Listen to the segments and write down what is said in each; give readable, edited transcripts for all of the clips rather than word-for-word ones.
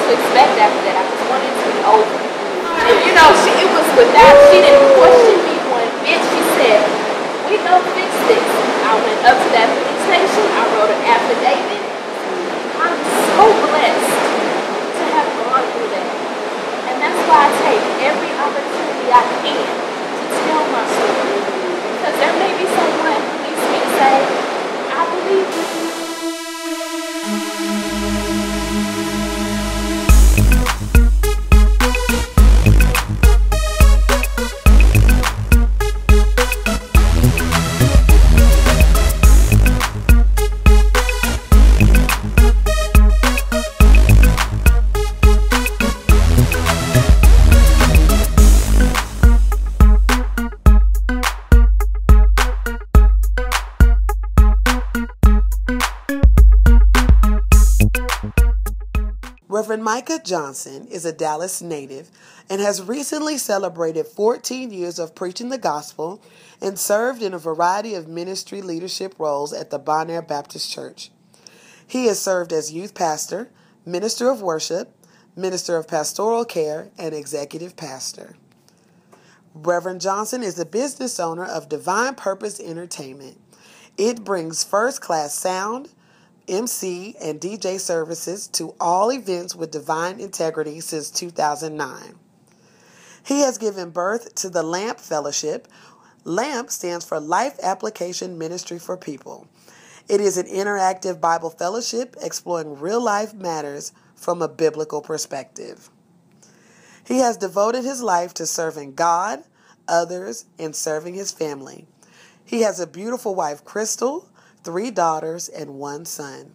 to expect after that. I just wanted to be over. And you know, it was without, she didn't question me one bit. She said, we gonna fix this. I went up to that police station. I wrote an affidavit. I'm so blessed to have gone through that. And that's why I take every opportunity I can to tell my story. Because there may be someone who needs me to say, I believe you. Reverend Micah Johnson is a Dallas native and has recently celebrated 14 years of preaching the gospel and served in a variety of ministry leadership roles at the Bonaire Baptist Church. He has served as youth pastor, minister of worship, minister of pastoral care, and executive pastor. Reverend Johnson is the business owner of Divine Purpose Entertainment. It brings first-class sound, MC, and DJ services to all events with divine integrity since 2009. He has given birth to the LAMP Fellowship. LAMP stands for Life Application Ministry for People. It is an interactive Bible fellowship exploring real-life matters from a biblical perspective. He has devoted his life to serving God, others, and serving his family. He has a beautiful wife, Crystal, 3 daughters, and 1 son.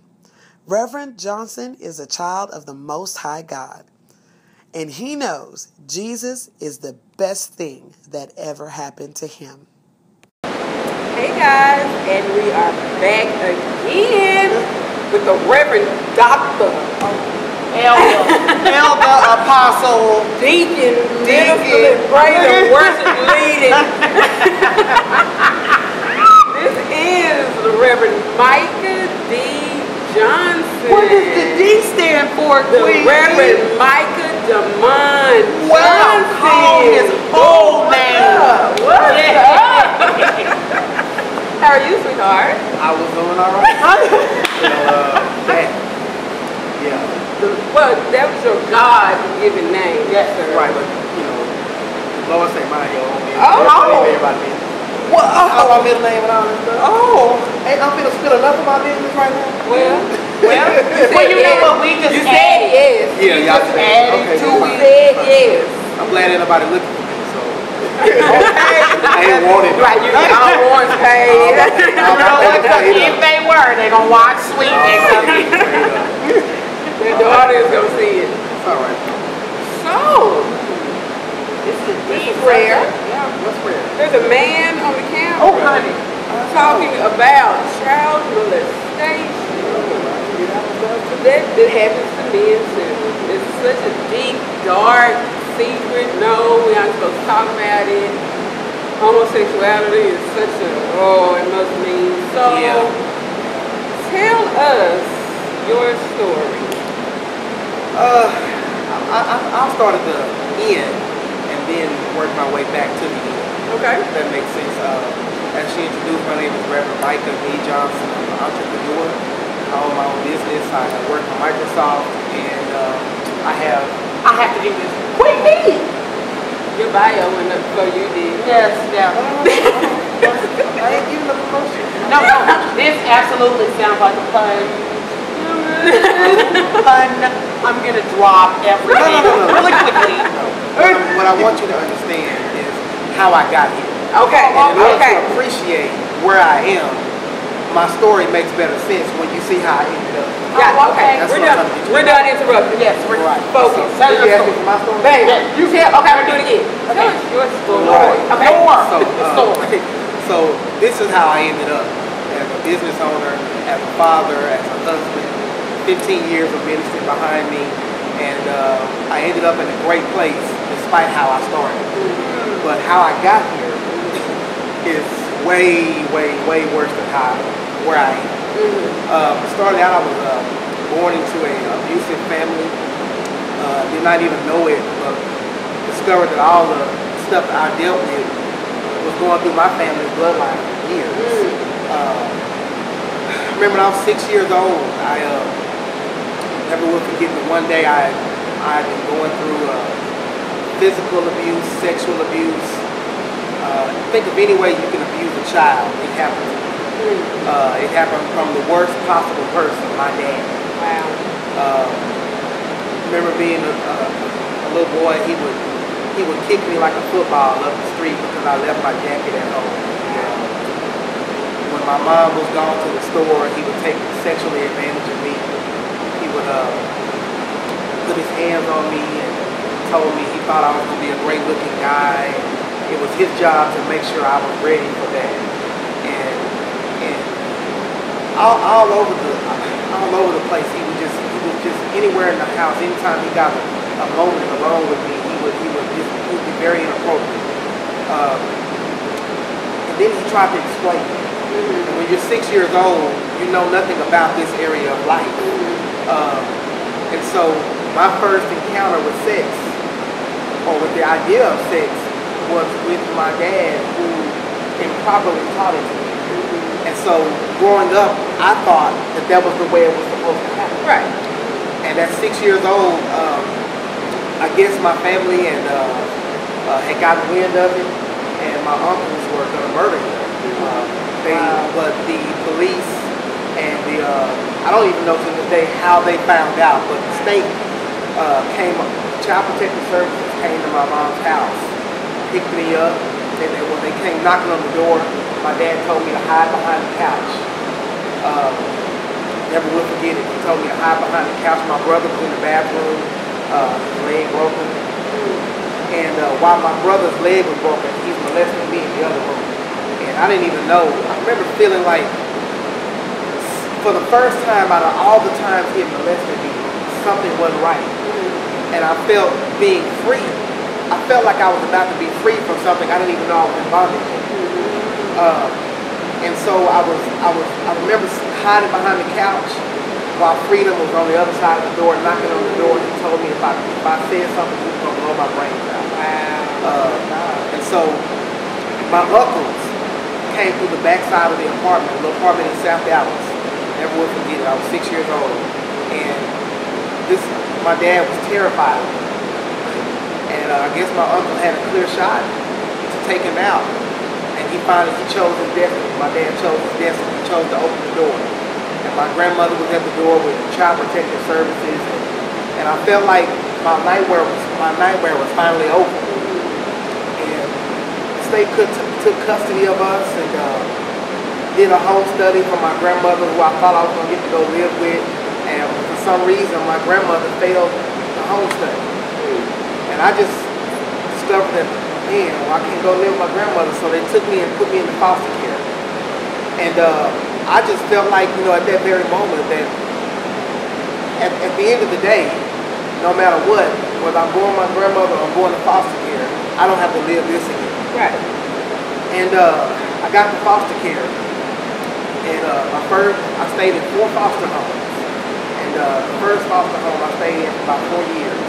Reverend Johnson is a child of the Most High God, and he knows Jesus is the best thing that ever happened to him. Hey guys, and we are back again with the Reverend Dr. Elder, Apostle, Deacon, Minister, Prayer, Worship Leading. This is the Reverend Micah D. Johnson. What does the D stand for, The Queen? Reverend Micah Johnson. Well, call his whole name. What's up? How are you, sweetheart? I was doing all right. Well, that was your God-given name. Yes, sir. right, but Lord say mine, yo. Oh. Everybody. Well, My middle name and all this stuff. Oh. Hey, I'm finna spill enough of my business right now. Well, you know what? We just you said yes. Yeah, y'all said Added to okay. it. Said yes. I'm glad ain't nobody looking for me, so. I ain't wanted. Right, you get all orange paid. If they were, they gonna watch Sweet and come in. The audience gonna see it. It's all right. So, it's the deep prayer. Yeah, what's rare? There's a man on the camera. Oh, honey. Talking about child molestation. That happens to men too. It's such a deep, dark secret. No, we aren't supposed to talk about it. Homosexuality is such a, it must mean. So, tell us your story. I'll start at the end and then work my way back to the end. Okay. If that makes sense. As she introduced, my name is Reverend Micah D. Johnson. I'm an entrepreneur. I own my own business. I work for Microsoft, and I have to do this. Quick me! Your bio went up before you did. Yes, yeah. I ain't giving a promotion. No, this absolutely sounds like a pun. I'm gonna drop everything really quickly. What I want you to understand is how I got here. Okay. And in order to appreciate where I am, my story makes better sense when you see how I ended up. Yeah, okay. That's We're what done. I'm trying to get you. We're done interrupting. Yes, we're right. Focus. So you asking for my story? Baby, you said, okay, we'll do it again. Tell us your story. Right. Okay. So this is how I ended up as a business owner, as a father, as a husband. 15 years of ministry behind me, and I ended up in a great place despite how I started. But how I got here is way worse than where I am. Started out, I was born into an abusive family. Did not even know it, but discovered that all the stuff that I dealt with was going through my family's bloodline for years. I remember when I was 6 years old, I never will forget that one day I had been going through physical abuse, sexual abuse. Think of any way you can abuse a child, it happened to me. It happened from the worst possible person, my dad. Wow. Remember being a little boy, he would kick me like a football up the street because I left my jacket at home. When my mom was gone to the store, he would take sexually advantage of me. He would put his hands on me and told me he thought I was going to be a great looking guy. It was his job to make sure I was ready for that. And all over the place, he was just anywhere in the house. Anytime he got a moment alone with me, he would be very inappropriate. And then he tried to explain it. And when you're 6 years old, you know nothing about this area of life. And so my first encounter with sex, or with the idea of sex, was with my dad, who improperly taught it to me. And so growing up, I thought that was the way it was supposed to happen. Right. And at 6 years old, I guess my family and had gotten wind of it, and my uncles were going to murder him. But the police and I don't even know to this day how they found out, but the state Child Protective Services came to my mom's house, picked me up, and when they came knocking on the door, my dad told me to hide behind the couch. Never will forget it. He told me to hide behind the couch. My brother was in the bathroom, his leg broken. And while my brother's leg was broken, he's molesting me in the other room. And I didn't even know. I remember feeling like, for the first time out of all the times he had molested me, something wasn't right. And I felt being free. I felt like I was about to be free from something I didn't even know I was in bondage in. And so I remember hiding behind the couch while Freedom was on the other side of the door, knocking on the door. He told me if I said something, he was going to blow my brains out. Wow. And so my uncles came through the back side of the apartment, a little apartment in South Dallas. Never will forget it. I was 6 years old. And my dad was terrified of me. And I guess my uncle had a clear shot to take him out. And he chose his destiny. My dad chose his destiny. He chose to open the door. And my grandmother was at the door with Child Protective Services. And I felt like my nightmare was finally over. And the state took custody of us and did a home study for my grandmother, who I thought I was going to get to go live with. And for some reason, my grandmother failed the home study. And I just discovered that, man, I can't go live with my grandmother, so they took me and put me into foster care. And I just felt like, at that very moment, that at the end of the day, no matter what, whether I'm going with my grandmother or I'm going to foster care, I don't have to live this again. Right. And I got to foster care. And I stayed in 4 foster homes. And the first foster home I stayed in for about 4 years.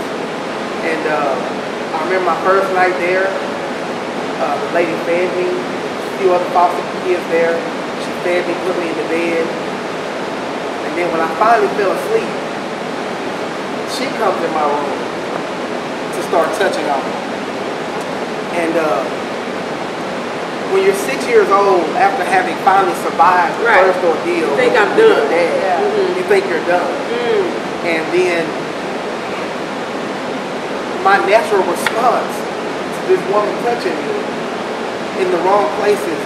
And I remember my first night there, the lady fed me, a few other foster kids there. She fed me, put me in the bed. And then when I finally fell asleep, she comes in my room to start touching on me. And when you're 6 years old, after having finally survived the first ordeal, you think I'm done. You think you're done. And then my natural response to this woman touching me in the wrong places,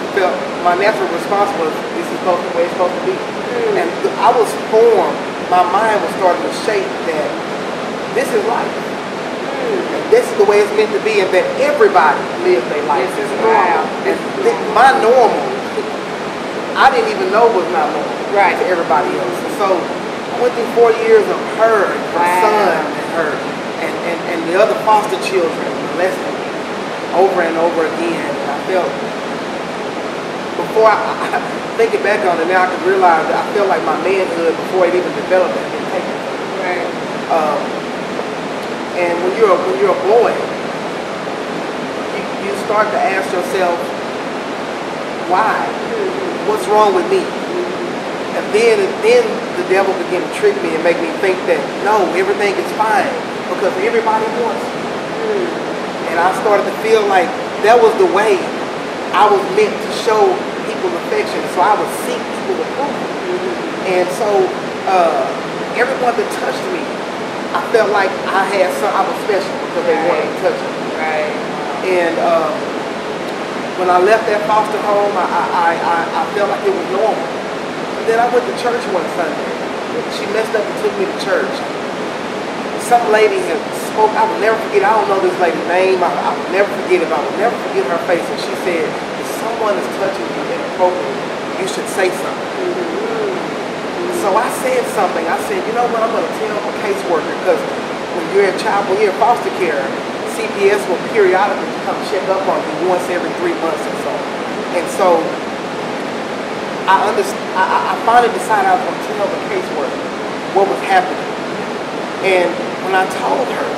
my natural response was, this is supposed to be the way it's supposed to be. And I was formed, my mind was starting to shape that this is life. And this is the way it's meant to be, and that everybody lives their life. This is normal. And my normal, I didn't even know was not normal to everybody else. And so I went through 4 years of her, and her son, and her, and the other foster children molesting me over and over again. And I felt, before I thinking back on it now, I could realize that I felt like my manhood, before it even developed, had been taken. And when you're a boy, you start to ask yourself, why? What's wrong with me? And then the devil began to trick me and make me think that no, everything is fine because everybody wants me. And I started to feel like that was the way I was meant to show people affection. So I would seek people approval. And so everyone that touched me, I felt like I was special because they wanted to touch me. Right. And when I left that foster home, I felt like it was normal. And then I went to church one Sunday. She messed up and took me to church. Some lady had spoke, I will never forget, I don't know this lady's name, I will never forget it, but I will never forget her face. And she said, if someone is touching you inappropriately, you should say something. So I said something. I said, you know what, I'm going to tell a caseworker, because when you're in foster care, CPS will periodically come check up on you once every 3 months or so. And so I finally decided I was going to tell the caseworker what was happening. And when I told her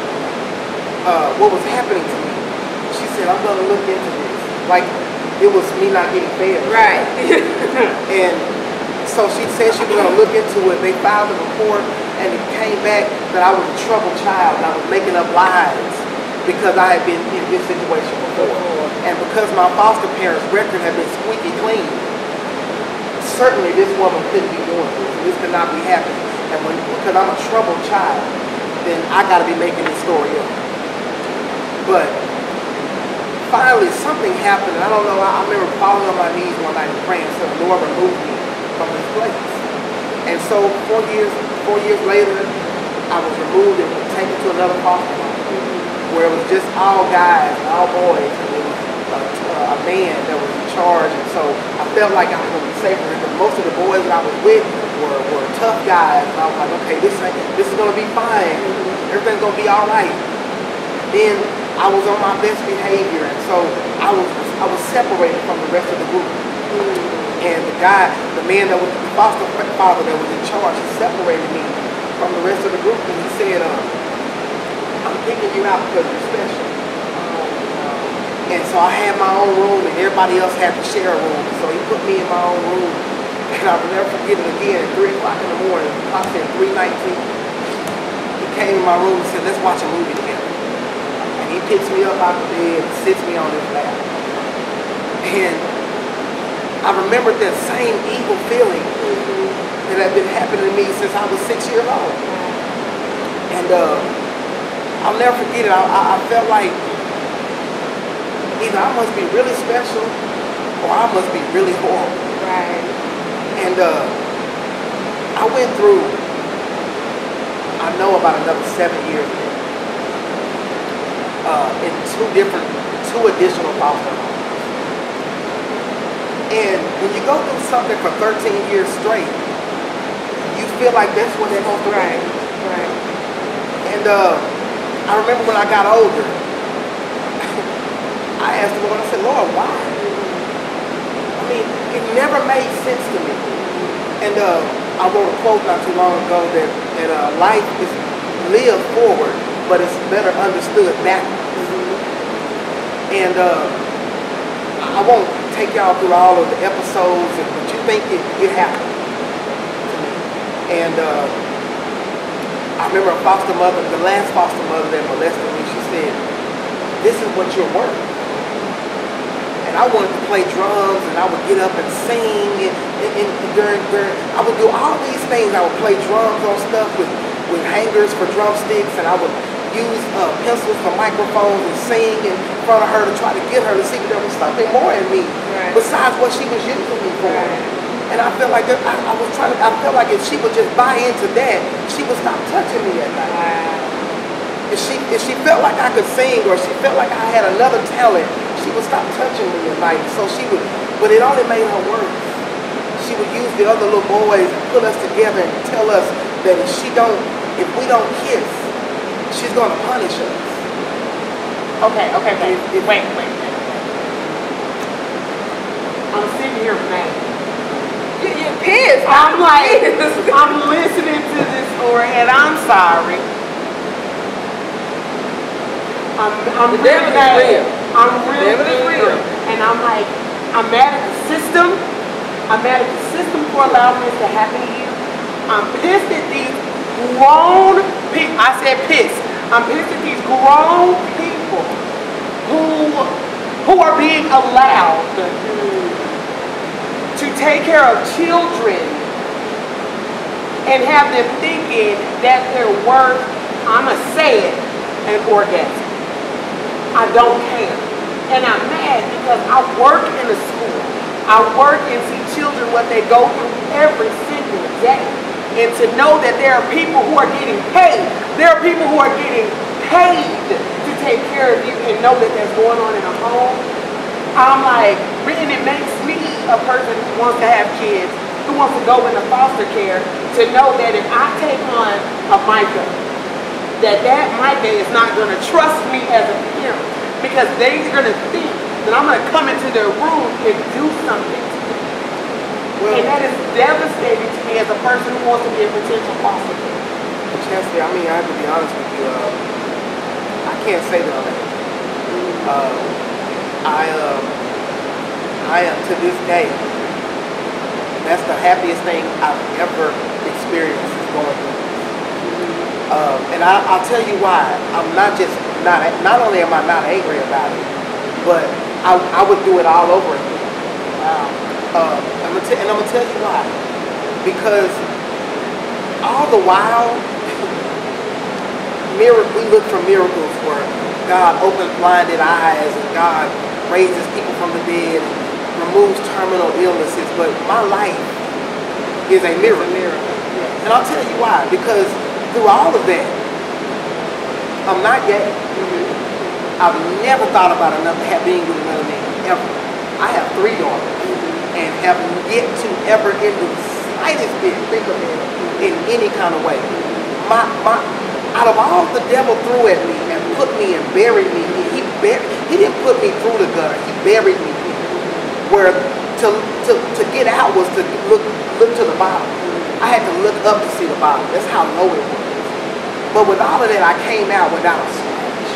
what was happening to me, she said, I'm going to look into this. Like it was me not getting fed. Right. And so she said she was going to look into it. They filed a report, and it came back that I was a troubled child, and I was making up lies because I had been in this situation before. And because my foster parents' record had been squeaky clean, certainly this woman couldn't be doing this. This could not be happening. And because I'm a troubled child, then I got to be making this story up. But finally, something happened, and I don't know. I remember falling on my knees one night and praying, so the Lord removed me from this place. And so 4 years later, I was removed and taken to another foster home, where it was just all guys, all boys, and there was a man that was in charge. And so I felt like I was going to be safer, because most of the boys that I was with were tough guys. And I was like, okay, this is going to be fine. Everything's going to be all right. Then I was on my best behavior, and so I was separated from the rest of the group. And the man that was the foster father that was in charge, he separated me from the rest of the group, and he said, I'm picking you out because you're special. And so I had my own room, and everybody else had to share a room. So he put me in my own room, and I will never forget it again. At 3 o'clock in the morning, I said 3:19. He came in my room and said, let's watch a movie together. And he picks me up out of the bed and sits me on his lap. And I remembered that same evil feeling that had been happening to me since I was 6 years old. And I'll never forget it. I felt like either I must be really special or I must be really horrible. Right. And I went through, I know about another 7 years in two additional foster homes. And when you go through something for 13 years straight, you feel like that's what they're supposed to be. Right. And I remember when I got older, I asked the Lord, I said, Lord, why? I mean, it never made sense to me. And I wrote a quote not too long ago that life is lived forward, but it's better understood backwards. And I won't take y'all through all of the episodes, but you think it happened to me. And I remember a foster mother, the last foster mother that molested me, she said, this is what you're worth. And I wanted to play drums, and I would get up and sing, and during I would do all these things. I would play drums on stuff with hangers for drumsticks, and I would use pencils for microphones and sing in front of her to try to get her to see that there was something more in me besides what she was using me for. And I felt like I felt like if she would just buy into that, she would stop touching me at night. If she felt like I could sing, or she felt like I had another talent, she would stop touching me at night. So she would, but it only made her worse. She would use the other little boys and put us together and tell us that if we don't kiss, she's gonna punish us. Okay. Wait. I'm sitting here mad. You're pissed. I'm like, I'm listening to this story, and I'm sorry. I'm The really devil is mad. real. I'm really devil is real. And I'm like, I'm mad at the system. I'm mad at the system for allowing this to happen to you. I'm pissed at these grown people. I said pissed. I'm pissed at these grown people who are being allowed to take care of children and have them thinking that they're worth, I'ma say it, an orgasm. I don't care. And I'm mad because I work in a school. I work and see children what they go through every single day. And to know that there are people who are getting paid. There are people who are getting paid to take care of you and know that that's going on in a home. I'm like, and it makes me a person who wants to have kids, who wants to go into foster care, to know that if I take on a Micah, that Micah is not going to trust me as a parent because they're going to think that I'm going to come into their room and do something to them. Well, and that is devastating to me as a person who wants to be a potential foster care. Chastity, I mean, I have to be honest with you. I can't say that I'm I am to this day, that's the happiest thing I've ever experienced is going through. And I'll tell you why. I'm not only am I not angry about it, but I would do it all over again. Wow. I'm gonna tell you why. Because all the while, we look for miracles where God opens blinded eyes and God raises people from the dead and removes terminal illnesses. But my life is a miracle. And I'll tell you why. Because through all of that, I'm not gay. I've never thought about being with another man, ever. I have 3 daughters and have yet to ever in the slightest bit think of it in any kind of way. Out of all the devil threw at me and put me and buried me, he didn't put me through the gutter, he buried me here. Where to get out was to look to the bottom. I had to look up to see the bottom. That's how low it was. But with all of that, I came out without a scratch.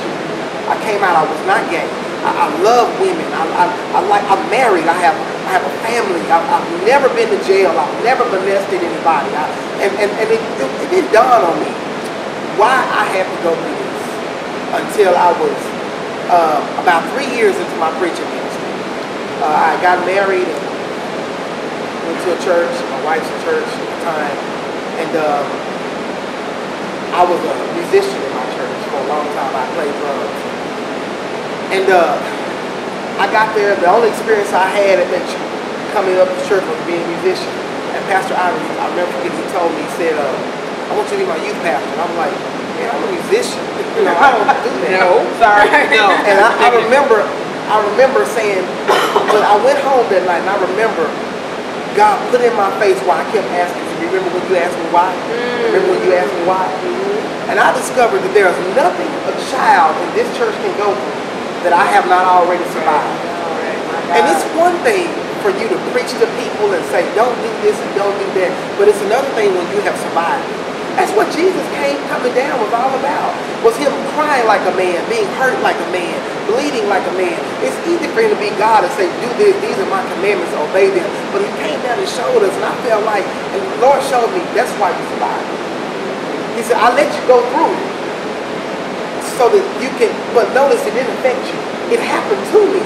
I came out, I was not gay. I love women. I'm married. I have a family. I've never been to jail. I've never molested anybody. It didn't dawn on me why I had to go through this until I was about 3 years into my preaching ministry. I got married and went to a church. My wife's a church at the time, and I was a musician in my church for a long time. I played drums. And I got there, the only experience I had at that coming up to church was being a musician. And Pastor Ivory, I remember he told me, he said, I want you to be my youth pastor. And I'm like, man, I'm a musician. You know, I don't do that. No, sorry. No. And I remember saying, but I went home that night and I remember God put in my face why I kept asking, remember when you asked me why? Remember when you asked me why? And I discovered that there is nothing a child in this church can go through that I have not already survived. And it's one thing for you to preach to people and say, don't do this and don't do that. But it's another thing when you have survived. That's what Jesus coming down was all about. Was him crying like a man, being hurt like a man, bleeding like a man. It's easy for him to be God and say, do this, these are my commandments, obey them. But he came down and showed us, and I felt like, and the Lord showed me, that's why you survived. He said, I let you go through it so that you can, but notice it didn't affect you. It happened to me,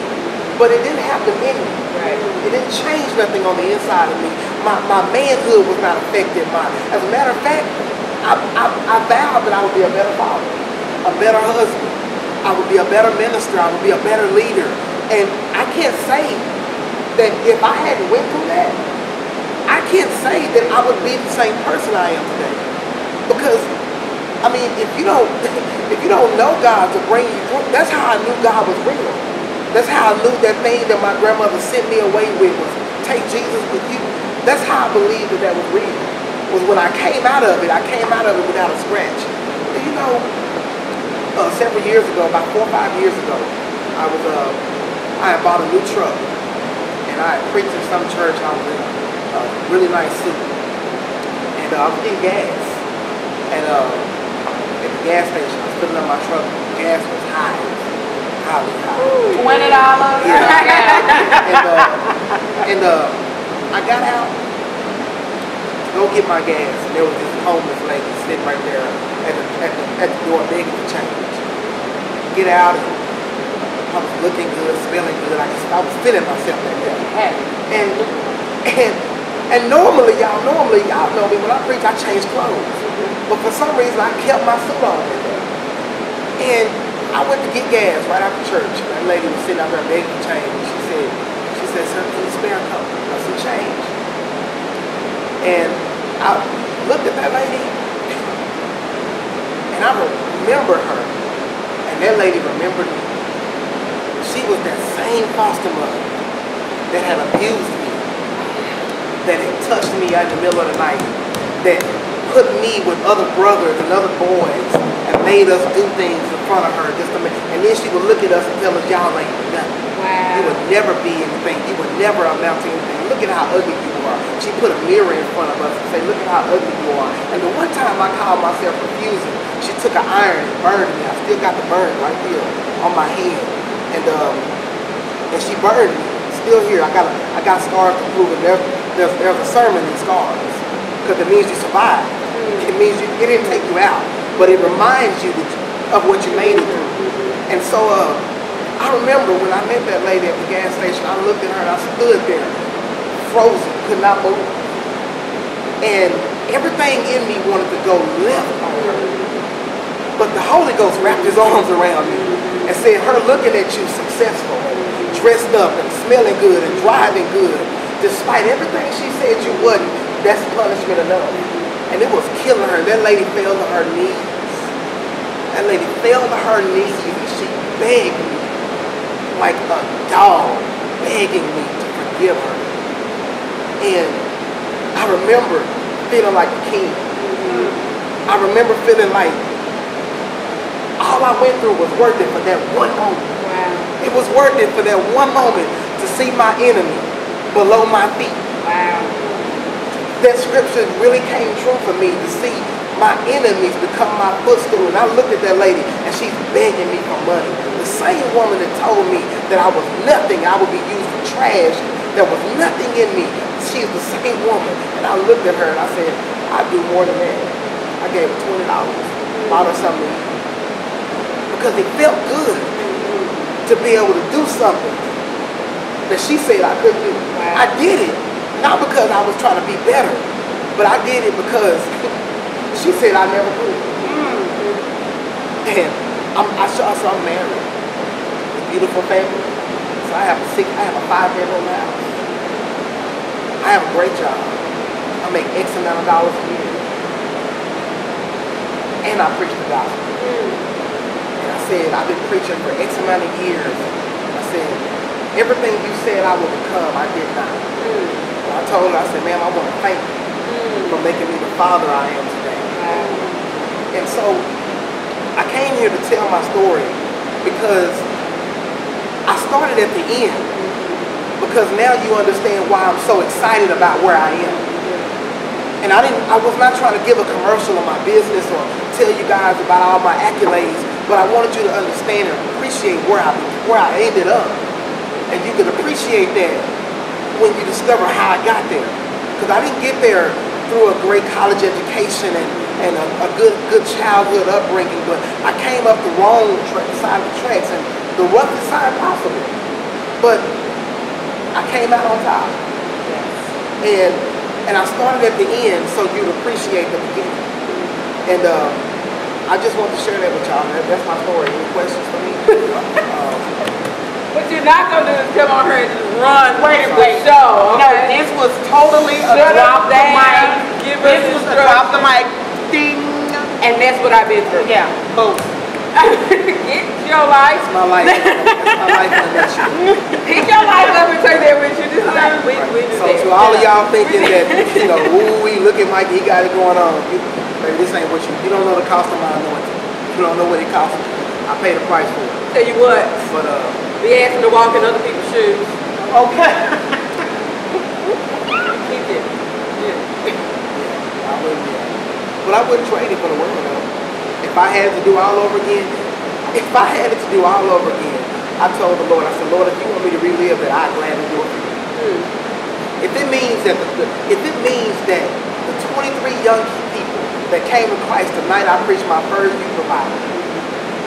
but it didn't happen in me. Right. It didn't change nothing on the inside of me. My manhood was not affected. As a matter of fact, I vowed that I would be a better father, a better husband. I would be a better minister. I would be a better leader. And I can't say that if I hadn't went through that, I can't say that I would be the same person I am today. Because, I mean, if you don't know God to bring you through, that's how I knew God was real. That's how I knew that thing that my grandmother sent me away with was take Jesus with you. That's how I believed that was real. Was when I came out of it without a scratch. And you know, several years ago, about 4 or 5 years ago, I had bought a new truck. And I had preached in some church. I was in a really nice suit. And I was getting gas. And at the gas station, I was filling up my truck. gas was high. Highly high. $20. Yeah. and I got out to go get my gas, and there was this homeless lady sitting right there at the door begging for change. Get out, and I was looking good, smelling good. I was feeling myself like that. And normally y'all know me, when I preach I change clothes. But for some reason I kept my suit on that day. And I went to get gas right after church. That lady was sitting out there begging for change. She said, sir, can you spare a couple of some change? And I looked at that lady and I remember her. And that lady remembered me. She was that same foster mother that had abused me, that had touched me in the middle of the night, that put me with other brothers and other boys and made us do things in front of her just to make, and then she would look at us and tell us, y'all ain't nothing. Wow. You would never be anything. You would never amount to anything. Look at how ugly you are. She put a mirror in front of us and said, look at how ugly you are. And the one time I called myself refusing, she took an iron and burned me. I still got the burn right here on my hand. And she burned me. Still here. I got scars to prove it. There's a sermon in scars. Because it means you survived. It means it didn't take you out. But it reminds you of what you made it through. And so I remember when I met that lady at the gas station, I looked at her and I stood there, frozen, could not move. And everything in me wanted to go left on her. But the Holy Ghost wrapped his arms around me and said, her looking at you successful, dressed up and smelling good and driving good, despite everything she said you wouldn't, that's punishment enough. And it was killing her. That lady fell to her knees. That lady fell to her knees and she begged me like a dog, begging me to forgive her. And I remember feeling like a king. I remember feeling like all I went through was worth it for that one moment. Wow. It was worth it for that one moment to see my enemy below my feet. Wow. That scripture really came true for me, to see my enemies become my footstool. And I looked at that lady and she's begging me for money. The same woman that told me that I was nothing, I would be used for trash, there was nothing in me. She's the same woman. And I looked at her and I said, I'd do more than that. I gave her $20, bought her something to eat. Because it felt good to be able to do something that she said I couldn't do. Wow. I did it, not because I was trying to be better, but I did it because she said I never could. And I'm married, a beautiful family. So I have a 5-bedroom house. I have a great job. I make X amount of dollars a year. And I preach the gospel. And I said, I've been preaching for X amount of years. I said, everything you said I would become, I did not. And I told her, I said, ma'am, I want to thank you for making me the father I am today. And so I came here to tell my story because I started at the end. Because now you understand why I'm so excited about where I am. And I was not trying to give a commercial of my business or tell you guys about all my accolades, but I wanted you to understand and appreciate where I ended up. And you can appreciate that when you discover how I got there. Because I didn't get there through a great college education and a good childhood upbringing, but I came up the wrong side of the tracks and the roughest side possible. But I came out on top. And I started at the end so you'd appreciate the beginning. And I just want to share that with y'all. That's my story. Any questions for me? What you're not going to do is come on here and just run the show. No, this was totally a drop the mic. This was a drop the mic. Ding. And that's what I've been through. Yeah. Boom. Get your life. It's my life. It's my life in a nutshell. Pick your life up and take that with you. This is how we do So that. to all of y'all thinking that, ooh, we look at Mike, he got it going on. Baby, this ain't what you don't know the cost of my anointing. You don't know what it costs. I paid the price for it. Tell you what, But be asking to walk in other people's shoes. Okay. Keep it. I wouldn't trade it for the world though. If I had to do all over again, if I had it to do all over again, I told the Lord, I said, Lord, if you want me to relive that, I'd gladly do it for you. If it means that the 23 young people that came to Christ the night I preached my first youth revival,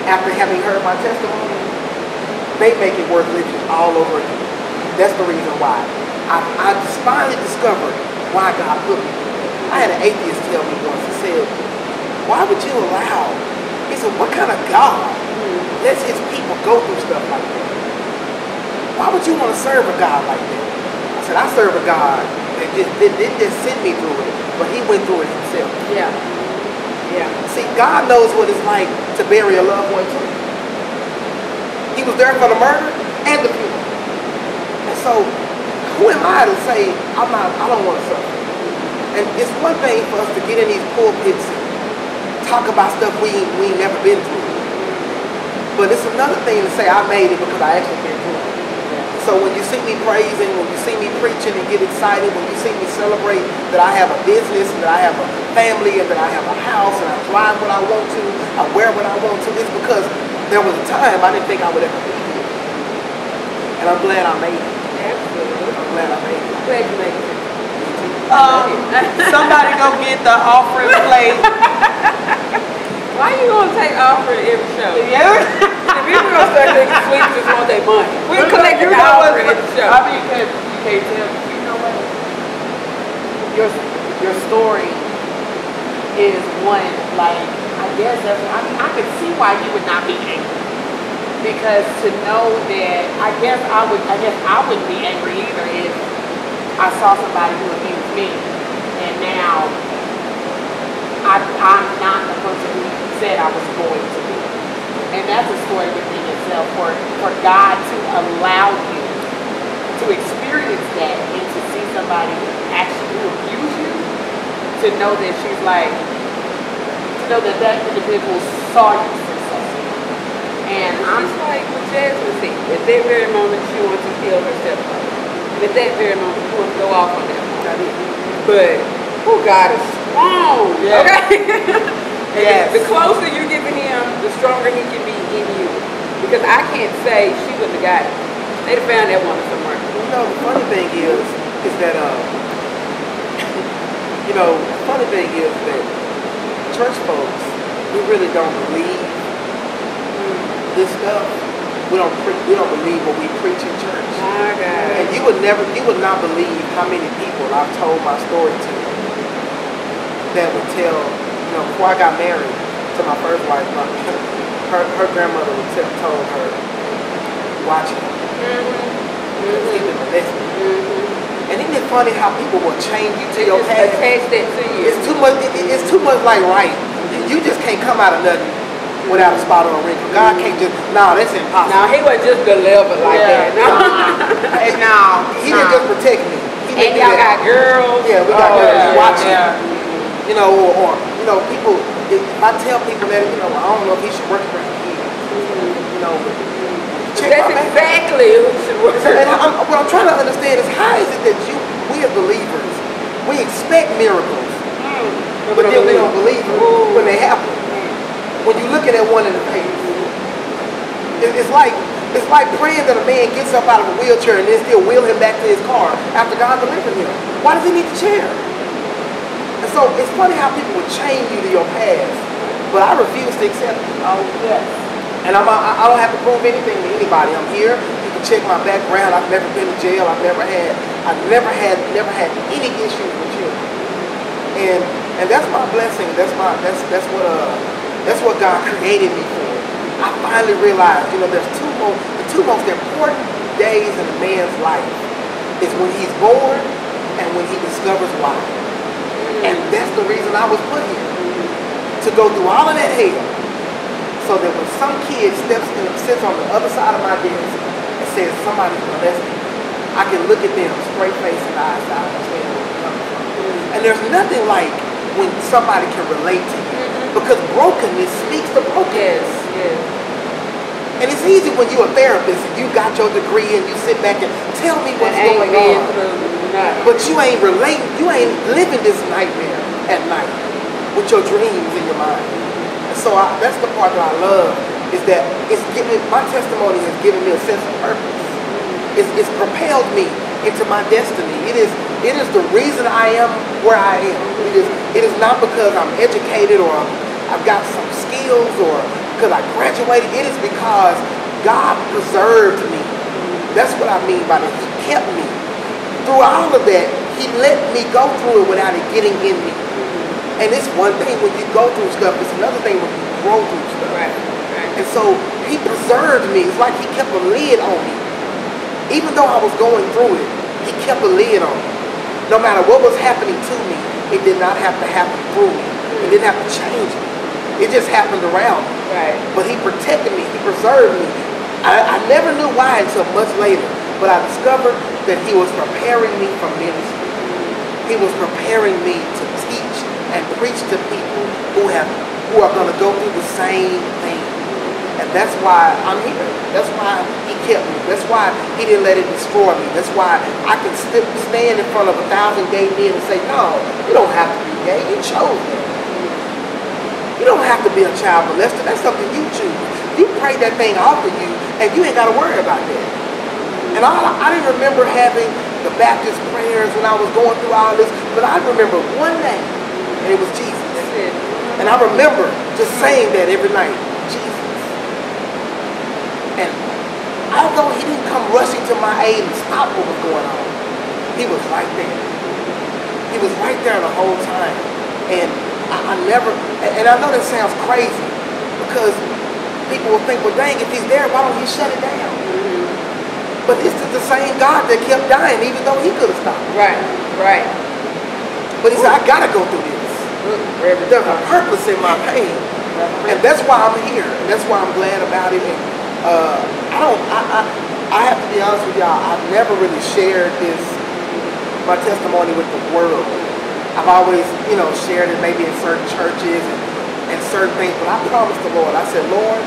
after having heard my testimony, they make it worth living all over again. That's the reason why. I finally discovered why God put me here. I had an atheist tell me once, he said, why would you allow, he said, what kind of God lets his people go through stuff like that? Why would you want to serve a God like that? I said, I serve a God that didn't just send me through it, but he went through it himself. Yeah. Yeah. See, God knows what it's like to bury a loved one too. He was there for the murder and the funeral. And so, who am I to say, I don't want to suffer? And it's one thing for us to get in these pulpits and talk about stuff we ain't never been through. But it's another thing to say I made it because I actually been through it. So when you see me praising, when you see me preaching and get excited, when you see me celebrate that I have a business and that I have a family and that I have a house and I drive what I want to, I wear what I want to, it's because there was a time I didn't think I would ever be here. And I'm glad I made it. Absolutely. I'm glad I made it. Glad you made it. Somebody go get the offering plate. Why you gonna take offering every show? Yeah. If you gonna start taking sweets, just want their money. We're collecting the offering every show. I mean, you can't tell. You know what? Your story is one, like, I guess that's, I could see why you would not be angry. Because to know that, I guess I wouldn't be angry either if I saw somebody who abused me, and now I'm not the person who said I was going to be. And that's a story within itself for God to allow you to experience that and to see somebody actually who abused you, to know that she's like, to know that individual saw you successful. And I'm It's like what Jasmine said. At that very moment, she wants to kill herself. And at that very moment, she wants to go off on that. But, God is strong. Yeah. Okay? Yes. The closer you get to him, the stronger he can be in you. Because I can't say she wouldn't have got it. They'd have found that woman somewhere. You know, the funny thing is that, you know, the funny thing is that church folks, we really don't believe this stuff. We don't believe what we preach in church. My God. And you would not believe how many people I've told my story to that would tell, you know, before I got married to my first wife, her grandmother would told her, watch him. He's been molested. And isn't it funny how people will change you to your past? Attach that to you. It's too much like right. You just can't come out of nothing without a spot or a wrinkle. God can't just, that's impossible. Now, he was just delivered like that. No. And now, he didn't just protect me. And y'all got girls. Yeah, we got girls watching. Yeah. You know, or you know, people, if I tell people that, you know, I don't know if he should work around here. You know, check That's my back. exactly who should work. And what I'm trying to understand is how is it that we as believers, we expect miracles, but then we don't believe them when they happen. When you looking at one in the face, it's like praying that a man gets up out of a wheelchair and then still wheel him back to his car after God delivered him. Why does he need the chair? And so it's funny how people would chain you to your past, but I refuse to accept it. Oh, yes. And I don't have to prove anything to anybody. I'm here. You can check my background. I've never been to jail. I've never had any issues with children. And that's my blessing. That's what God created me for. I finally realized, you know, the two most important days in a man's life is when he's born and when he discovers why. And that's the reason I was put here. To go through all of that hell, so that when some kid sits on the other side of my desk and says somebody's molesting, I can look at them straight face and eyes to understand where they're coming from. And there's nothing like when somebody can relate to you, because brokenness speaks to brokenness. Yes. And it's easy when you're a therapist and you got your degree and you sit back and tell me what's going on. But you ain't living this nightmare at night with your dreams in your mind. And so that's the part that I love is that my testimony has given me a sense of purpose. It's propelled me into my destiny. It is the reason I am where I am. It is not because I'm educated or I've got some skills or because I graduated. It is because God preserved me. That's what I mean by that. He kept me. Through all of that, he let me go through it without it getting in me. And it's one thing when you go through stuff, it's another thing when you grow through stuff. Right. And so he preserved me. It's like he kept a lid on me. Even though I was going through it, he kept a lid on me. No matter what was happening to me, it did not have to happen through me. It didn't have to change me. It just happened around me. Right. But he protected me. He preserved me. I never knew why until much later. But I discovered that he was preparing me for ministry. He was preparing me to teach and preach to people who are going to go through the same thing. And that's why I'm here. That's why he kept me. That's why he didn't let it destroy me. That's why I can stand in front of 1,000 gay men and say, no, you don't have to be gay. You chose it. You don't have to be a child molester. That's something you choose. You pray that thing off of you, and you ain't got to worry about that. And I didn't remember having the Baptist prayers when I was going through all this, but I remember one name, and it was Jesus. And I remember just saying that every night, Jesus. And although he didn't come rushing to my aid and stop what was going on, he was right there. He was right there the whole time. And I never, and I know that sounds crazy, because people will think, well, dang, if he's there, why don't he shut it down? But this is the same God that kept dying, even though he could have stopped. Right, right. But he said, I gotta go through this. There's a purpose in my pain. And that's why I'm here. And that's why I'm glad about it. And I have to be honest with y'all, I've never really shared my testimony with the world. I've always, shared it maybe in certain churches and certain things. But I promised the Lord, I said, Lord,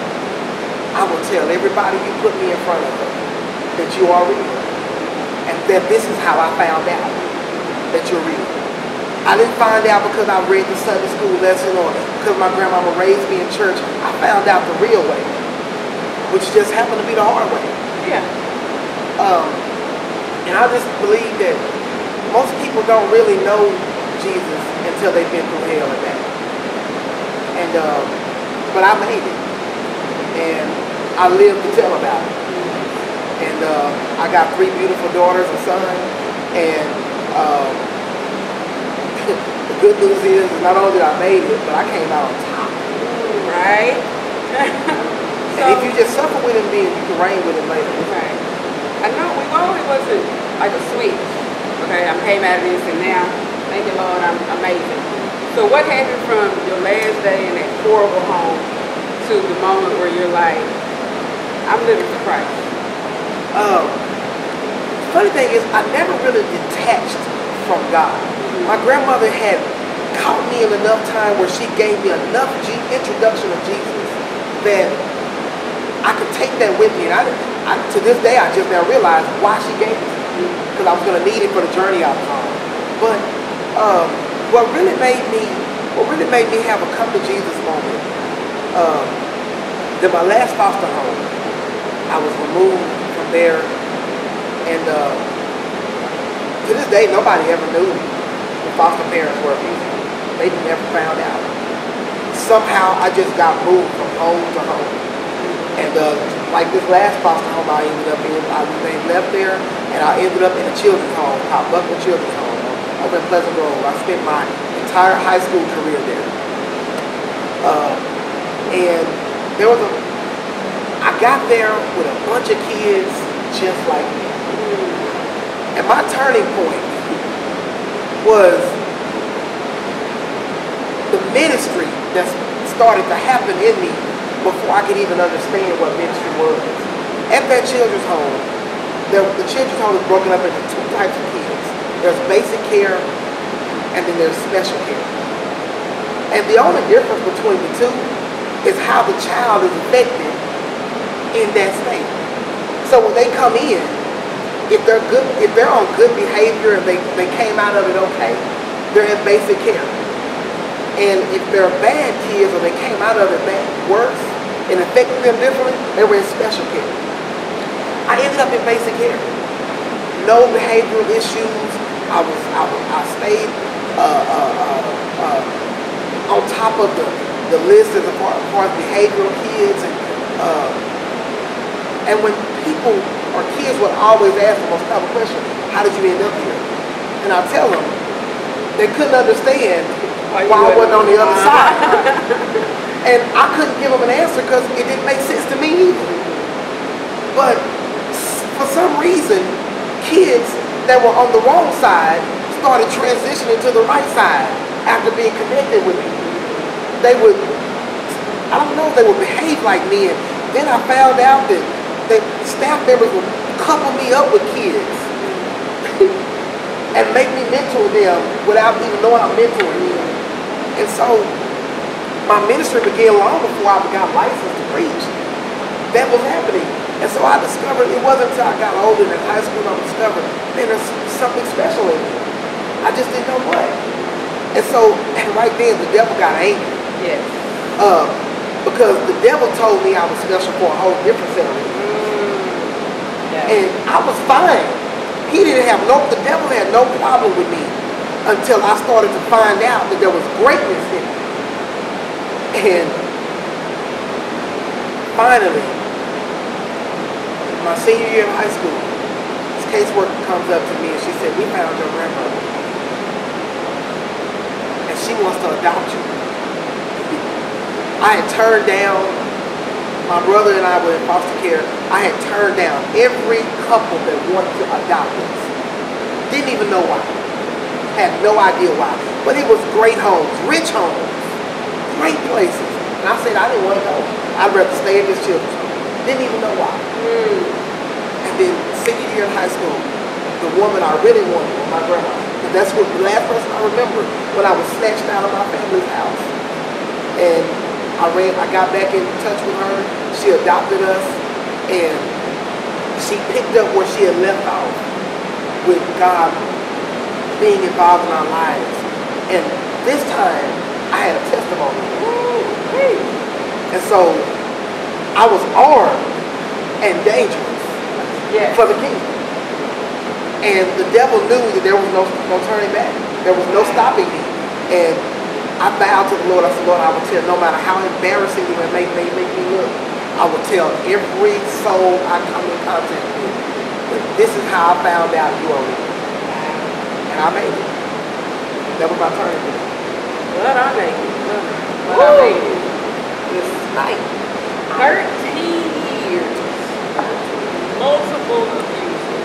I will tell everybody you put me in front of that you are real. And that this is how I found out that you're real. I didn't find out because I read the Sunday school lesson or because my grandmama raised me in church. I found out the real way, which just happened to be the hard way. Yeah. And I just believe that most people don't really know Jesus until they've been through hell and back. And but I made it, and I live to tell about it. And I got 3 beautiful daughters and son, and the good news is not only did I made it, but I came out on top. Right. And if you just suffer with him, then you can reign with him later. Right. I know we always wasn't like a switch. Okay, I came out of this and now, thank you Lord, I'm amazing. So what happened from your last day in that horrible home to the moment where you're like, I'm living for Christ? Funny thing is, I never really detached from God. My grandmother had caught me in enough time where she gave me enough introduction of Jesus that I could take that with me. And I to this day, I just now realize why she gave it to me, because I was going to need it for the journey I was on. But what really made me have a come to Jesus moment, that my last foster home, I was removed from there, and to this day, nobody ever knew the foster parents were abusive. They never found out. Somehow, I just got moved from home to home. And like this last foster home I ended up in, I remained left there, and I ended up in a children's home, called Buckland Children's Home, over in Pleasant Grove. I spent my entire high school career there. And there was I got there with a bunch of kids just like me. And my turning point was the ministry that started to happen in me before I could even understand what ministry was. At that children's home, the children's home is broken up into 2 types of kids. There's basic care, and then there's special care. And the only difference between the two is how the child is affected in that state. So when they come in, if they're on good behavior and they came out of it okay, they're in basic care. And if they're bad kids or they came out of it worse, and affecting them differently, they were in special care. I ended up in basic care. No behavioral issues. I stayed on top of the list as far as behavioral kids, and when people or kids would always ask the most common question, how did you end up here? And I tell them, they couldn't understand why I wasn't on the other side. And I couldn't give them an answer because it didn't make sense to me either. But for some reason, kids that were on the wrong side started transitioning to the right side after being connected with me. They would, I don't know, they would behave like me, and then I found out that staff members would couple me up with kids and make me mentor them without even knowing I'm mentoring them. And so my ministry began long before I got licensed to preach. That was happening. And so I discovered, it wasn't until I got older in high school I discovered, man, there's something special in me. I just didn't know what. And so, and right then, the devil got angry. Yes. Because the devil told me I was special for a whole different set of reasons. Yeah. And I was fine. The devil had no problem with me until I started to find out that there was greatness in me. And finally, my senior year in high school, this caseworker comes up to me and she said, we found your grandmother. And she wants to adopt you. I had turned down, my brother and I were in foster care. I had turned down every couple that wanted to adopt us. Didn't even know why. Had no idea why. But it was great homes, rich homes, great places. And I said I didn't want to go. I'd rather stay at this children's home. Didn't even know why. And then senior year in high school, the woman I really wanted was my grandma. And that's what the last person I remember when I was snatched out of my family's house. And I got back in touch with her. She adopted us, and she picked up where she had left off with God being involved in our lives. And this time, I had a testimony. And so, I was armed and dangerous for the kingdom. And the devil knew that there was no turning back. There was no stopping me. And I vowed to the Lord, I said, Lord, I will tell, no matter how embarrassing it may make me look, I will tell every soul I come in contact with that this is how I found out you are real. And I made it. That was my turning point. But I made it. But I made it. This night. 13 years. Multiple abuses.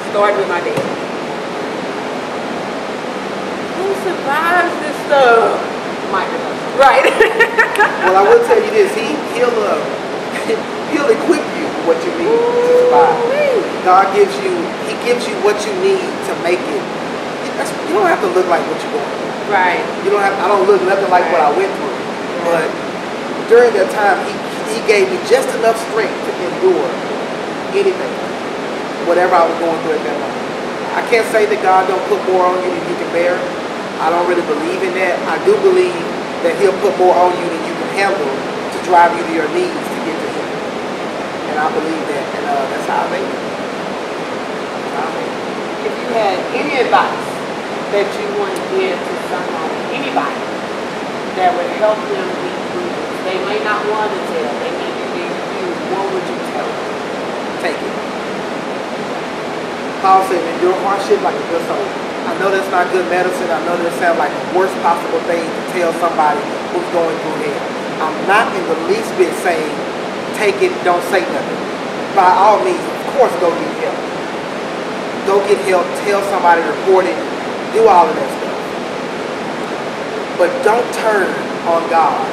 Started with my dad. Who survives this stuff? Micah Johnson. Right. Well, I will tell you this. He'll equip you with what you need to survive. God gives you what you need to make it. You don't have to look like what you're going through. Right. I don't look nothing like what I went through. But during that time, he gave me just enough strength to endure anything, whatever I was going through at that moment. I can't say that God don't put more on you than you can bear. I don't really believe in that. I do believe that he'll put more on you than you can handle to drive you to your knees to get to him. And I believe that. And that's how I made it. If you had any advice that you want to give to someone, anybody, that would help them get through this, they may not want to tell, they may be confused, what would you tell them? Take it. Paul said, endure hardship like a good soldier. I know that's not good medicine. I know that sounds like the worst possible thing to tell somebody who's going through hell. I'm not in the least bit saying, take it, don't say nothing. By all means, of course, go get help. Go get help, tell somebody, report it, do all of that stuff. But don't turn on God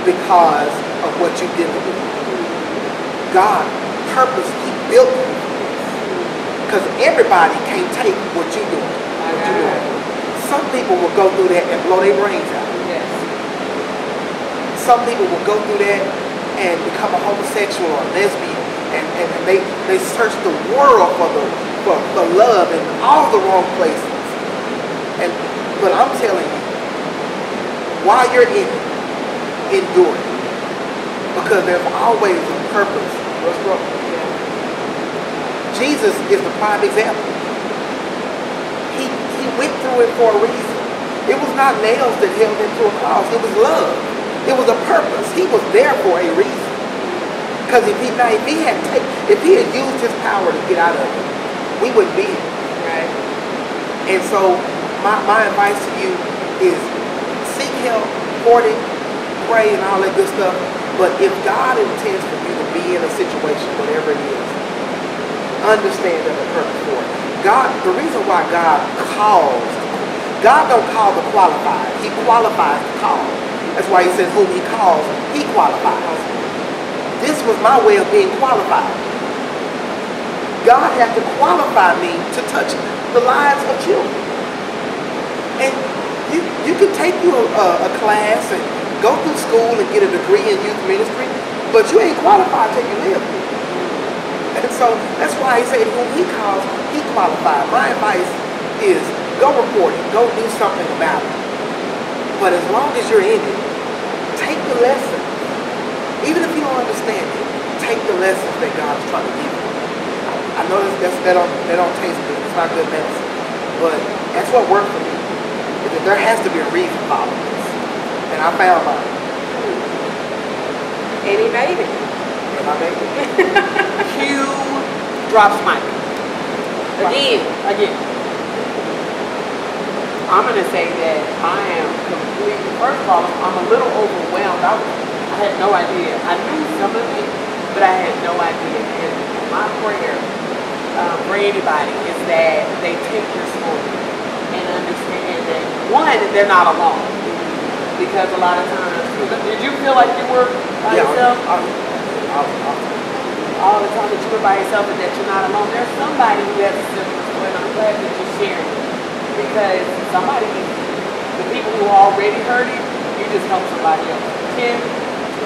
because of what you did with him. God purposely, he built you. Because everybody can't take what you're doing. Some people will go through that and blow their brains out. Yes. Some people will go through that and become a homosexual or a lesbian, and they search the world for love in all the wrong places. But I'm telling you, while you're in it, endure it. because there's always a purpose. Jesus is the prime example. He went through it for a reason. It was not nails that held him to a cross. It was love. It was a purpose. He was there for a reason. Because if he had used his power to get out of it, we wouldn't be here. Right. And so my advice to you is seek help, court it, pray, and all that good stuff. But if God intends for you to be in a situation, whatever it is, understand there's a purpose for it. The reason why God don't call the qualified. He qualifies the call. That's why he says whom he calls, he qualifies. This was my way of being qualified. God had to qualify me to touch the lives of children. And you can take you a class and go through school and get a degree in youth ministry, but you ain't qualified till you live here. And so that's why he said whom he calls, he qualified. My advice is go report it, go do something about it. But as long as you're in it, take the lesson. Even if you don't understand it, take the lessons that God is trying to give you. I know that don't taste good. It's not good medicine. But that's what worked for me. Because there has to be a reason for all of this. And I found mine. And he made it. And I made it. Q drops mic. Again. I'm going to say that I am completely, first of all, I'm a little overwhelmed. I had no idea. I knew some of it, but I had no idea. And my prayer for anybody is that they take your story and understand that, one, they're not alone. Because a lot of times, did you feel like you were by yourself? All the time that you were by yourself and that you're not alone. There's somebody who has a similar story, and I'm glad that you're sharing it. Because the people who already heard it, you just help somebody else. 10,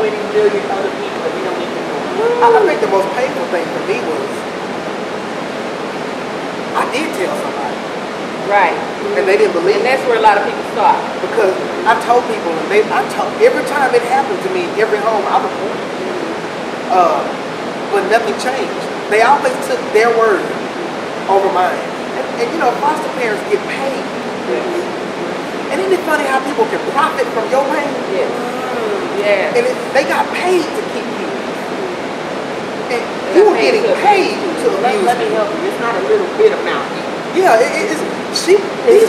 20 million other people that we don't even know. I think the most painful thing for me was I did tell somebody. Right. And they didn't believe And me. that's where a lot of people stop. Because I told people, and every time it happened to me, every home I reported. But nothing changed. They always took their word over mine. And you know, foster parents get paid. Yes. And isn't it funny how people can profit from your pain? Yes. Yeah. And they got paid to keep you. And you were getting paid to abuse Let me help you. It's not a little bit amount. Yeah, these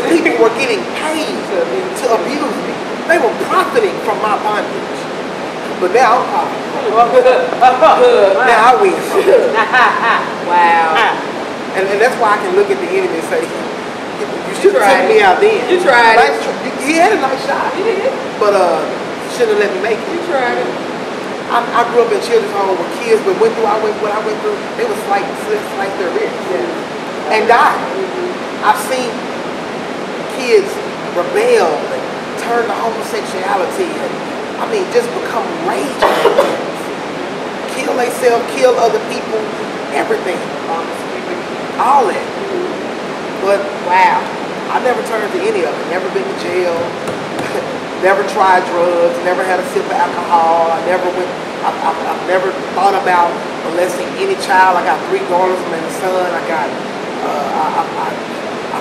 people were getting paid to abuse me. They were profiting from my bondage. But now I'm profiting. Now I win. Wow. And that's why I can look at the enemy and say, you should have taken me out then. You tried it. He had a nice shot. You did. But you shouldn't have let me make it. You tried it. I grew up in children's home where kids that went through what I went through, they would slice their wrists and die. I've seen kids rebel and turn to homosexuality and just become raging. Kill themselves, kill other people, everything. All that. But Wow. I never turned to any of it. Never been to jail. Never tried drugs. Never had a sip of alcohol. I've never thought about molesting any child. I got 3 daughters and a son. I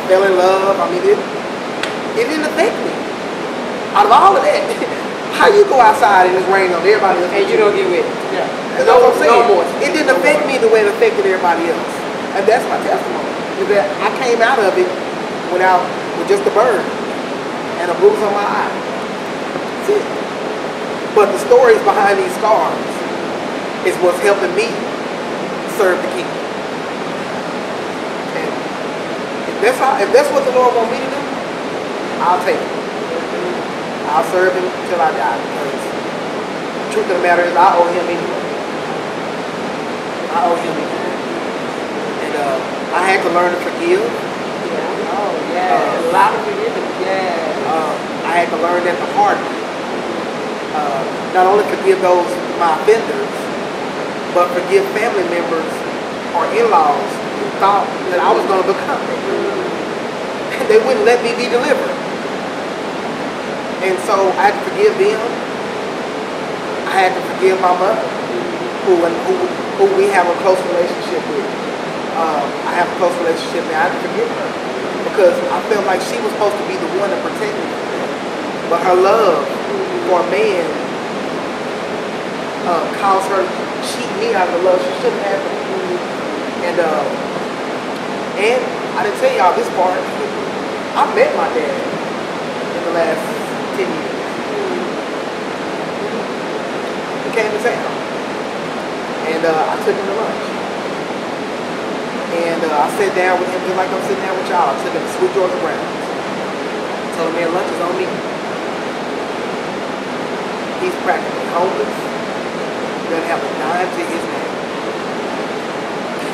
fell in love. It didn't affect me. Out of all of that, how you go outside and it's raining on everybody else And you don't get wet. Yeah. That's what I'm saying. It didn't affect me the way it affected everybody else. And that's my testimony. Is that I came out of it with just a burn and a bruise on my eye. That's it. But the stories behind these scars is what's helping me serve the kingdom. And if that's what the Lord wants me to do, I'll take it. I'll serve him till I die. Because the truth of the matter is I owe him anyway. I owe him anyway. And I had to learn to forgive. Yeah. Oh, yeah. A lot of forgiveness. Yeah. I had to learn that the hard way. Not only forgive those, my offenders, but forgive family members or in-laws who thought that I was going to become them. And they wouldn't let me be delivered. And so I had to forgive them. I had to forgive my mother, who we have a close relationship with. I have a close relationship now. I had to forgive her because I felt like she was supposed to be the one to protect me from that. But her love for a man caused her to cheat me out of the love she shouldn't have for me. And I didn't tell y'all this part. I met my dad in the last 10 years. He came to town. And I took him to lunch. And I sat down with him just like I'm sitting down with y'all. I took him to Sweet Georgia Brown's. I told him, man, lunch is on me. He's practically homeless. He doesn't have a dime to his name.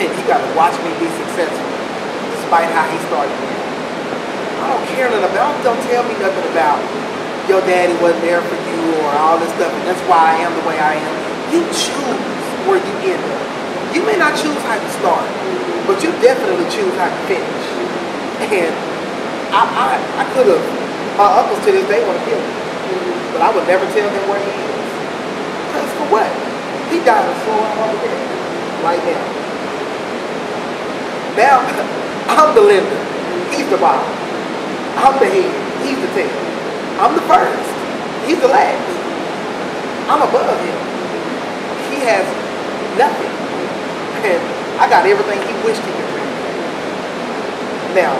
And he got to watch me be successful, despite how he started me. I don't care nothing about, don't tell me nothing about your daddy wasn't there for you or all this stuff, and that's why I am the way I am. You choose where you end up. You may not choose how you start, but you definitely choose how you finish. And I could have, my uncles to this day want to kill me, but I would never tell him where he is. Because for what? He died a slow over there, right now. Now, I'm the lender. He's the bottom. I'm the head. He's the tail. I'm the first. He's the last. I'm above him. He has nothing. And I got everything he wished he could bring. Now,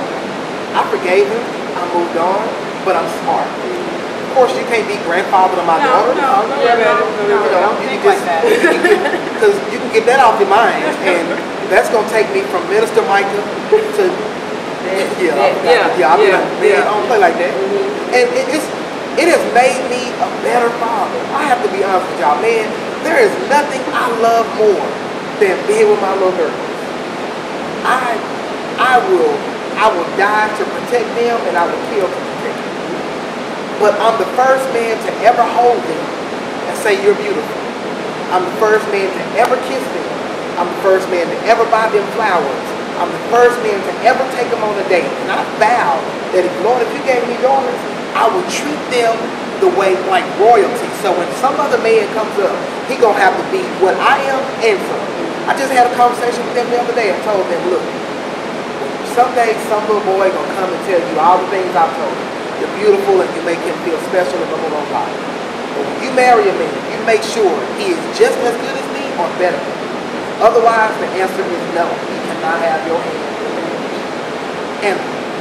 I forgave him. I moved on. But I'm smart. Of course, you can't be grandfather to my daughter. No, don't think like that. Because you can get that off your mind. And that's going to take me from Minister Micah to... I don't play like that. And it has made me a better father. I have to be honest with y'all, man. There is nothing I love more than being with my little girls. I will die to protect them, and I will kill to protect them. But I'm the first man to ever hold them and say you're beautiful. I'm the first man to ever kiss them. I'm the first man to ever buy them flowers. I'm the first man to ever take them on a date. And I vow that Lord, if you gave me daughters, I would treat them the way, like royalty. So when some other man comes up, he gonna have to be what I am and some. I just had a conversation with them the other day and told them, look, someday some little boy gonna come and tell you all the things I've told him. You're beautiful and you make him feel special and blah, blah, blah, blah. But when you marry a man, you make sure he is just as good as me or better than me. Otherwise, the answer is no. He cannot have your hand. And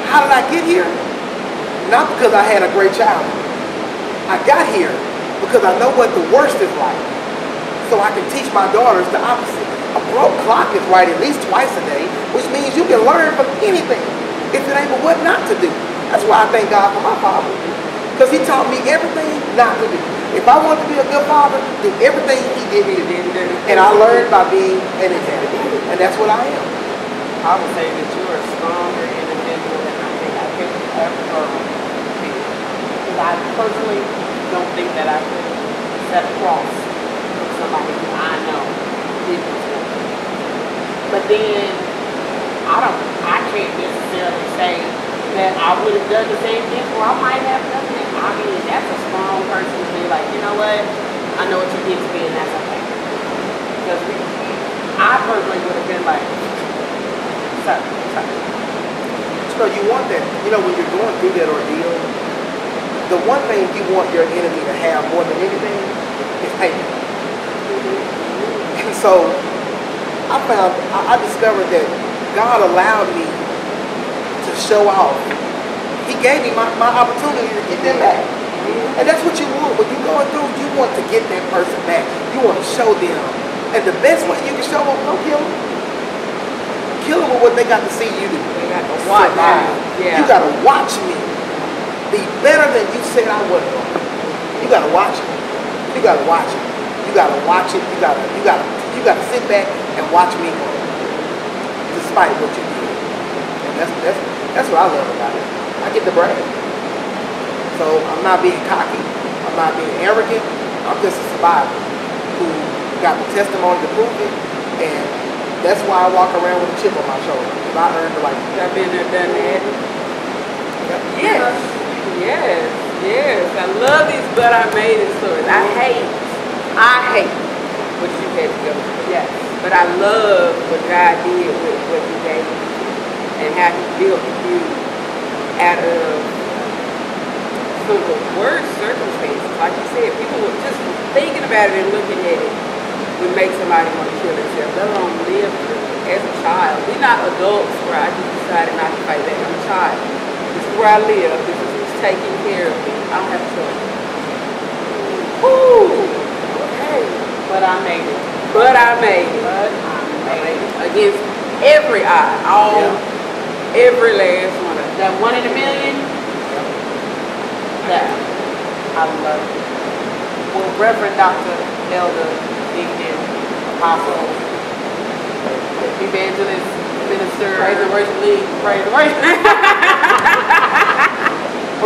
how did I get here? Not because I had a great childhood. I got here because I know what the worst is like. So I can teach my daughters the opposite. A broke clock is right at least twice a day, which means you can learn from anything if it ain't but what not to do. That's why I thank God for my father. Because he taught me everything not to do. If I wanted to be a good father, do everything he did me to do. And I learned by being an example. And that's what I am. I would say that you are a stronger individual than I think I could ever be. Because I personally don't think that I could set a cross with somebody who I know did this to me. But then I can't necessarily say that I would have done the same thing, or I might have done it. I mean, that's a strong person to be like, you know what? I know what you did to me, and that's okay. Because I personally would have been like, sorry. So you want that, you know, when you're going through that ordeal, the one thing you want your enemy to have more than anything is payment. And so I discovered that God allowed me to show off. He gave me my opportunity to get them back. And that's what you want. When you're going through, you want to get that person back. You want to show them. And the best way you can show them, don't kill them. Kill them with what they got to see you do. They got to watch me. You got to watch me be better than you said I was. You got to watch it. You got to watch it. You got to watch it. You got to sit back and watch me go, despite what you do. And that's what I love about it. I get the brag. So I'm not being cocky. I'm not being arrogant. I'm just a survivor who got the testimony to prove it. And that's why I walk around with a chip on my shoulder. Because I earned the right. I've been there, done that. Yes. I love these but I made it stories. I hate I hate what you had to go through. Yes. But I love what God did with what He gave you and how He built you out of some of the worst circumstances. Like you said, people were just thinking about it and looking at it would make somebody want to kill themselves, let alone live through it. As a child, we're not adults where I just decided not to fight back. I'm a child. This is where I live. This is who's taking care of me. I don't have a choice. Woo! Okay. But I made it. But I made it. Against every eye. Every last one of them. That 1 in a million? That. I love it. Well, Reverend Dr. Elder Deacon Apostle, Evangelist, Minister, Praise and worship league. Praise and worship.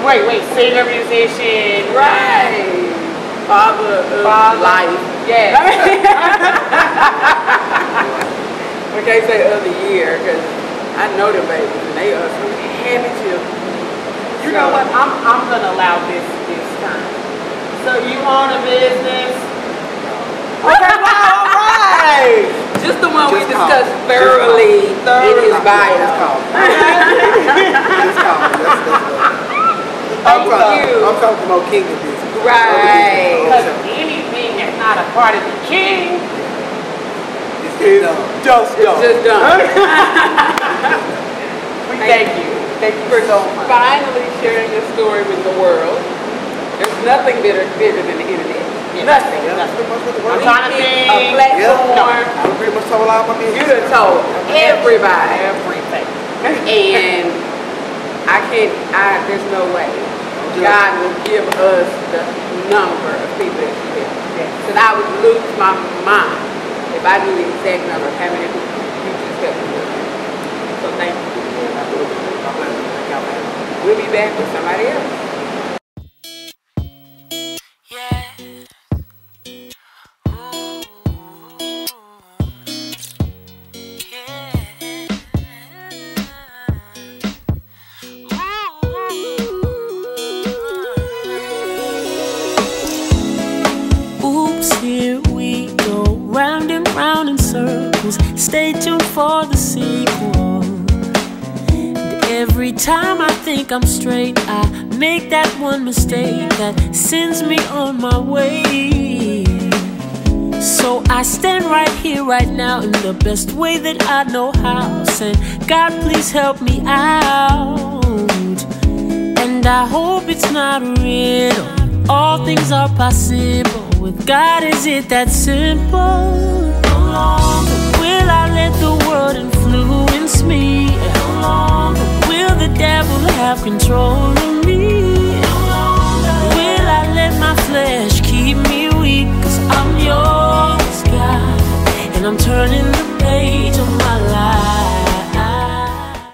Wait, singer, musician. Right. Father of life. Yes. We can't say of the year because I know them babies and they are some heavy children. You know what? I'm gonna allow this time. So you own a business? Okay, wow, all right. Just the one we Just discussed call. thoroughly in his bio. I'm talking about kingdom business. Right. Because anything that's not a part of the king It's just done. Thank you. Thank you For so much. finally sharing this story with the world. There's nothing bigger than the internet. Nothing. I'm trying to think. A platform. I pretty much told all my business. You done told everybody. Everything. And there's no way God will give us the number of people that you have. Because I would lose my mind if I knew the exact number of how many people you just helped me with. So thank you. We'll be back with somebody else. Stay tuned for the sequel. And every time I think I'm straight, I make that one mistake that sends me on my way. So I stand right here, right now, in the best way that I know how. Saying, God, please help me out. And I hope it's not a riddle. All things are possible. With God, is it that simple? No longer will I let the world influence me. No longer will the devil have control